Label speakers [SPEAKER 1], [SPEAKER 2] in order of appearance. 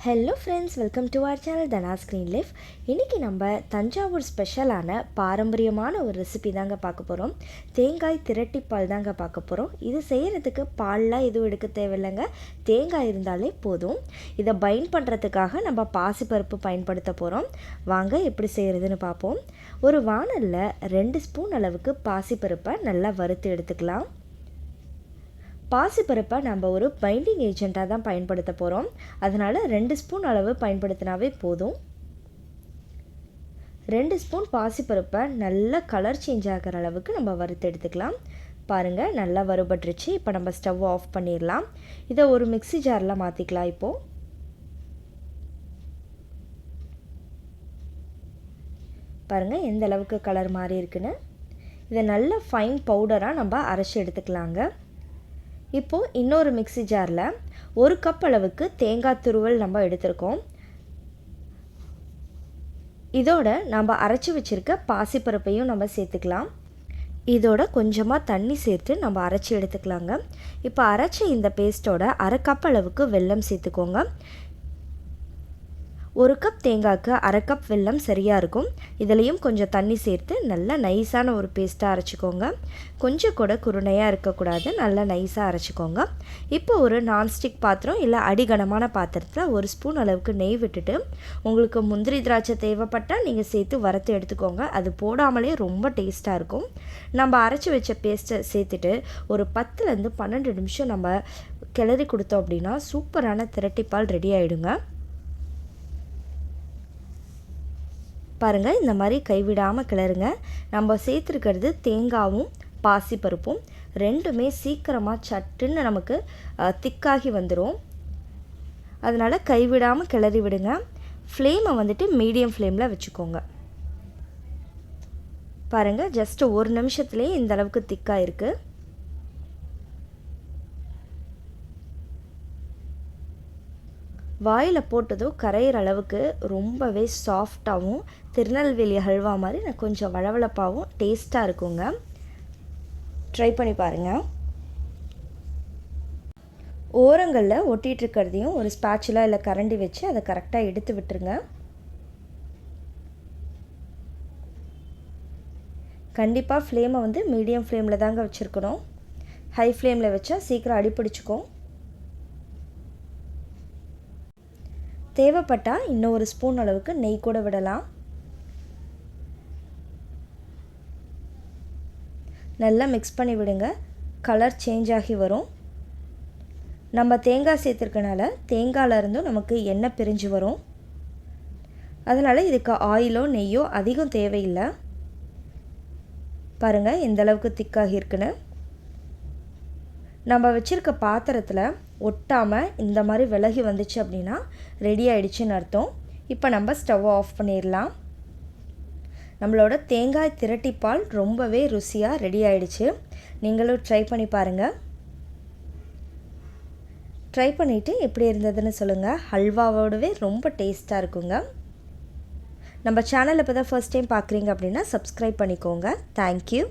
[SPEAKER 1] Hello friends, welcome to our channel Dhana screen life. இன்றைக்கி நம்ம தஞ்சாவூர் ஸ்பெஷலான பாரம்பரியமான ஒரு ரெசிபி தாங்க பார்க்க போகிறோம். தேங்காய் திரட்டிப்பால் தாங்க பார்க்க போகிறோம். இது செய்கிறதுக்கு பால்லாம் எதுவும் எடுக்க தேவையில்லைங்க, தேங்காய் இருந்தாலே போதும். இதை பைண்ட் பண்ணுறதுக்காக நம்ம பாசிப்பருப்பு பயன்படுத்த போகிறோம். வாங்க எப்படி செய்கிறதுன்னு பார்ப்போம். ஒரு வாணலில் 2 ஸ்பூன் அளவுக்கு பாசிப்பருப்பை நல்லா வறுத்து எடுத்துக்கலாம். பாசிப்பருப்பை நம்ம ஒரு பைண்டிங் ஏஜெண்ட்டாக தான் பயன்படுத்த போகிறோம். அதனால் 2 ஸ்பூன் அளவு பயன்படுத்தினாவே போதும். 2 ஸ்பூன் பாசிப்பருப்பை நல்லா கலர் சேஞ்ச் ஆகிற அளவுக்கு நம்ம வறுத்து எடுத்துக்கலாம். பாருங்கள், நல்லா வறுபட்டுருச்சு. இப்போ நம்ம ஸ்டவ் ஆஃப் பண்ணிடலாம். இதை ஒரு மிக்ஸி ஜாரில் மாற்றிக்கலாம். இப்போது பாருங்கள் எந்த அளவுக்கு கலர் மாறி இருக்குன்னு. இதை நல்ல ஃபைன் பவுடராக நம்ம அரைச்சி எடுத்துக்கலாங்க. இப்போது இன்னொரு மிக்ஸி ஜாரில் 1 கப் அளவுக்கு தேங்காய் துருவல் நம்ம எடுத்திருக்கோம். இதோட நம்ம அரைச்சி வச்சுருக்க பாசிப்பருப்பையும் நம்ம சேர்த்துக்கலாம். இதோட கொஞ்சமாக தண்ணி சேர்த்து நம்ம அரைச்சி எடுத்துக்கலாங்க. இப்போ அரைச்ச இந்த பேஸ்ட்டோட 1/2 கப் அளவுக்கு வெல்லம் சேர்த்துக்கோங்க. 1 கப் தேங்காய்க்கு 1/2 கப் வெல்லம் சரியாக இருக்கும். இதுலேயும் கொஞ்சம் தண்ணி சேர்த்து நல்லா நைஸான ஒரு பேஸ்ட்டாக அரைச்சிக்கோங்க. கொஞ்சம் கூட குருணையாக இருக்கக்கூடாது, நல்லா நைஸாக அரைச்சிக்கோங்க. இப்போ ஒரு நான்ஸ்டிக் பாத்திரம் இல்லை அடிகனமான பாத்திரத்தில் 1 ஸ்பூன் அளவுக்கு நெய் விட்டுட்டு, உங்களுக்கு முந்திரி திராட்சை தேவைப்பட்டால் நீங்கள் சேர்த்து வறுத்து எடுத்துக்கோங்க. அது போடாமலே ரொம்ப டேஸ்ட்டாக இருக்கும். நம்ம அரைச்சி வச்ச பேஸ்ட்டை சேர்த்துட்டு ஒரு 10லேருந்து 12 நிமிஷம் நம்ம கிளறி கொடுத்தோம் அப்படின்னா சூப்பரான திரட்டிப்பால் ரெடி ஆகிடுங்க. பாருங்கள், இந்த மாதிரி கைவிடாமல் கிளறுங்க. நம்ம சேர்த்துருக்கிறது தேங்காயும் பாசிப்பருப்பும் ரெண்டுமே சீக்கிரமாக சட்டுன்னு நமக்கு திக்காகி வந்துடும். அதனால் கைவிடாமல் கிளறி விடுங்க. ஃப்ளேமை வந்துட்டு மீடியம் ஃப்ளேமில் வச்சுக்கோங்க. பாருங்கள், ஜஸ்ட் 1 நிமிஷத்துலேயே இந்த அளவுக்கு திக்காக இருக்குது. வாயில் போட்டதும் கரையிற அளவுக்கு ரொம்பவே சாஃப்டாகவும் திருநெல்வேலி ஹல்வா மாதிரி நான் கொஞ்சம் வளவளப்பாகவும் டேஸ்ட்டாக இருக்குங்க. ட்ரை பண்ணி பாருங்கள். ஓரங்களில் ஒட்டிகிட்டு இருக்கிறதையும் ஒரு ஸ்பேச்சுலா இல்லை கரண்டி வச்சு அதை கரெக்டாக எடுத்து விட்டுருங்க. கண்டிப்பாக ஃப்ளேமை வந்து மீடியம் ஃப்ளேமில் தாங்க வச்சுருக்கணும். ஹை ஃப்ளேமில் வச்சா சீக்கிரம் அடிப்பிடிச்சிக்கும். தேவைப்பட்டால் இன்னும் 1 ஸ்பூன் அளவுக்கு நெய் கூட விடலாம். நல்லா மிக்ஸ் பண்ணி விடுங்க. கலர் சேஞ்ச் ஆகி வரும். நம்ம தேங்காய் சேர்த்துருக்கனால தேங்காயிலருந்தும் நமக்கு எண்ணெய் பிரிஞ்சு வரும். அதனால் இதுக்கு ஆயிலோ நெய்யோ அதிகம் தேவையில்லை. பாருங்கள் எந்த அளவுக்கு திக்காகி இருக்குன்னு. நம்ம வச்சுருக்க பாத்திரத்தில் ஒட்டாமல் இந்த மாதிரி விலகி வந்துச்சு அப்படின்னா ரெடி ஆகிடுச்சின்னு அர்த்தம். இப்போ நம்ம ஸ்டவ் ஆஃப் பண்ணிடலாம். நம்மளோட தேங்காய் திரட்டிப்பால் ரொம்பவே ருசியாக ரெடி ஆகிடுச்சு. நீங்களும் ட்ரை பண்ணி பாருங்கள். ட்ரை பண்ணிவிட்டு எப்படி இருந்ததுன்னு சொல்லுங்கள். ஹல்வாவோடவே ரொம்ப டேஸ்ட்டாக இருக்குங்க. நம்ம சேனலை இப்போ தான் ஃபர்ஸ்ட் டைம் பார்க்குறீங்க அப்படின்னா சப்ஸ்கிரைப் பண்ணிக்கோங்க. தேங்க்யூ.